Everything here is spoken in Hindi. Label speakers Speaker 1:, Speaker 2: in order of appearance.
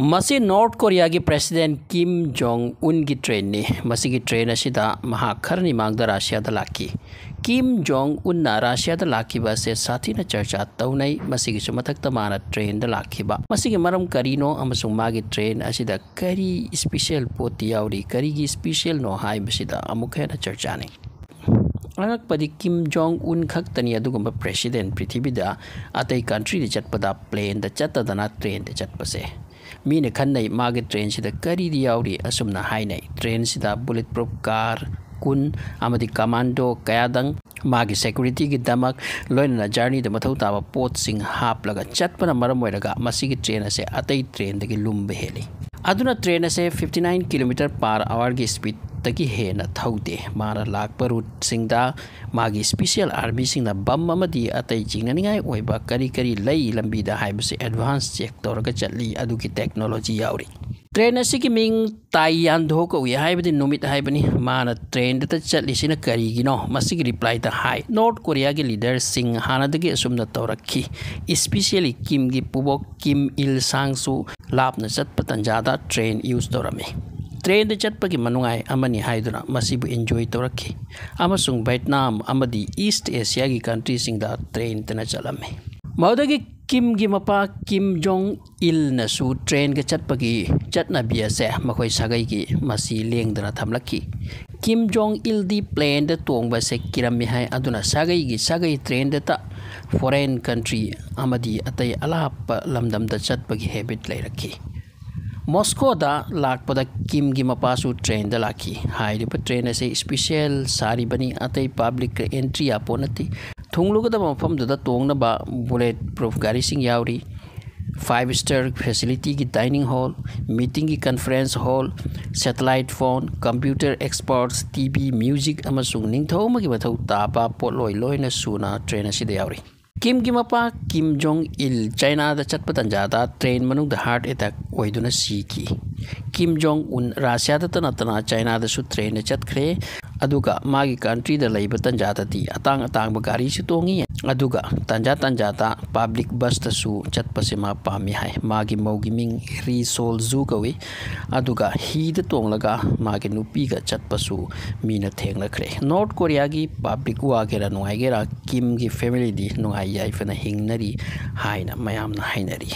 Speaker 1: मसी नॉर्थ कोरिया की प्रेसिडेंट किम जोंग उन की ट्रेन ने मसी की ट्रेन असिदा महा खरनी मांगदा राशिया दा लाकी किम जोंग उन ना राशिया दा लाकी बसे साथी न चर्चा तौनै मसी की मथक माना ट्रेन दा लाकी बा मसी की मरम करीनो अमसुंग मागी ट्रेन असिदा करी स्पेशल पोती यावरी करी की स्पेशल नो हाई बसिदा अमुक है न चर्चा ने अगकपदी किम जोंग उन खक्तनी अदुगुंबा प्रेसिडेंट पृथ्वीदा अतै कंट्री दे चटपदा प्लेन दा चतदना ट्रेन दे चटपसे मीने खन्नै मागे ट्रेन सिदा करी यावरी असुमना हाइनै ट्रेन सिदा बुलेट प्रूफ कार कुन अमदी कमांडो कयादंग मागे सिक्योरिटी की दमक लोइना जर्नी द मथौ ताबा पोत सिंग हापलगा चटपना मरम ओइरगा मसीगी ट्रेन असे अतै ट्रेन दगी लुम्बे हेली अदुना ट्रेन असे 59 किलोमीटर पर आवर की स्पीड तकी हेना थौदे मारा लाकपा रूट सिंगदा मागी स्पेशल आर्मी सिंगना बम अमदी अतै जिंगनिंगाई ओइबा करी करी लई लंबी दा हाइबसे एडवांस चेक तौरगा चली अदुकी टेक्नोलॉजी यावरी ट्रेन असी की मिंग ताइयानधो को हाइबदी नुमित हाइबनी माना ट्रेन द चलिसिना करीगिनो मसिगी रिप्लाई द हाई नॉर्थ कोरिया के लीडर सिंग हानादगी असुमना तौरखी स्पेशली किम की पुबोक किम इल सांगसु लापना चटप तंजादा ट्रेन यूज तौरमे ट्रेन द चटपगी मनुंगाई अमनी हाइदुना मसिबु एंजॉय तौरखी अमसुंग वियतनाम अमदी ईस्ट एशिया की कंट्री सिंगदा ट्रेन तना चलमे मौदगी किम की मपा किम जोंग इल नसु ट्रेन के चटपगी चटनबी असे मखोय सागै की मसी लेंगदना थमलकी किम जोंग इल दी प्लेन द तोंगबा से किरमी हाय अदुना सागै ट्रेन द ता फॉरेन कंट्री अमदी अतै अलाप लमदम द चटपगी हैबिट ले रखी मॉस्को दा लाकपदा किम की मपासु ट्रेन द लाकी हाइरिप ट्रेन से स्पेशल सारी बनी अतै पब्लिक एंट्री आपोनती थुंगलुगदा मफम दुदा तोंगनबा बुलेट प्रूफ गाड़ी सिंग यावरी 5 स्टार फैसिलिटी की डाइनिंग हॉल मीटिंग की conference hall satellite phone computer experts TV music अमसुंग निंगथौ मगी मथौ तापा पोलोय लोयना सुना ट्रेन असिदा यावरी किम की मपा किम जोंग इल चाइना दा चटप तंजादा ट्रेन मनुंग द हार्ट अटैक ओइदुना सीकी किम जोंग उन राशिया दा तना चाइना दा सु ट्रेन चटखरे अदुगा मागी कंट्री दा लैब तंजादती अतांग अतांग गाड़ी सु तोंगी अदुगा तंजाता पब्लिक बस तसु चटपसे मा पामी हाय मागी मौगी मिंग री सोल जू कवे अदुगा ही द तोंगलगा मागी नुपी गा चटपसु मीना थेंगलखरे नॉर्थ कोरिया की पब्लिक वागेरा नुआइगेरा किम की फैमिली दी नुआइ याइफना हिंगनरी हाइना मयामना हाइनरी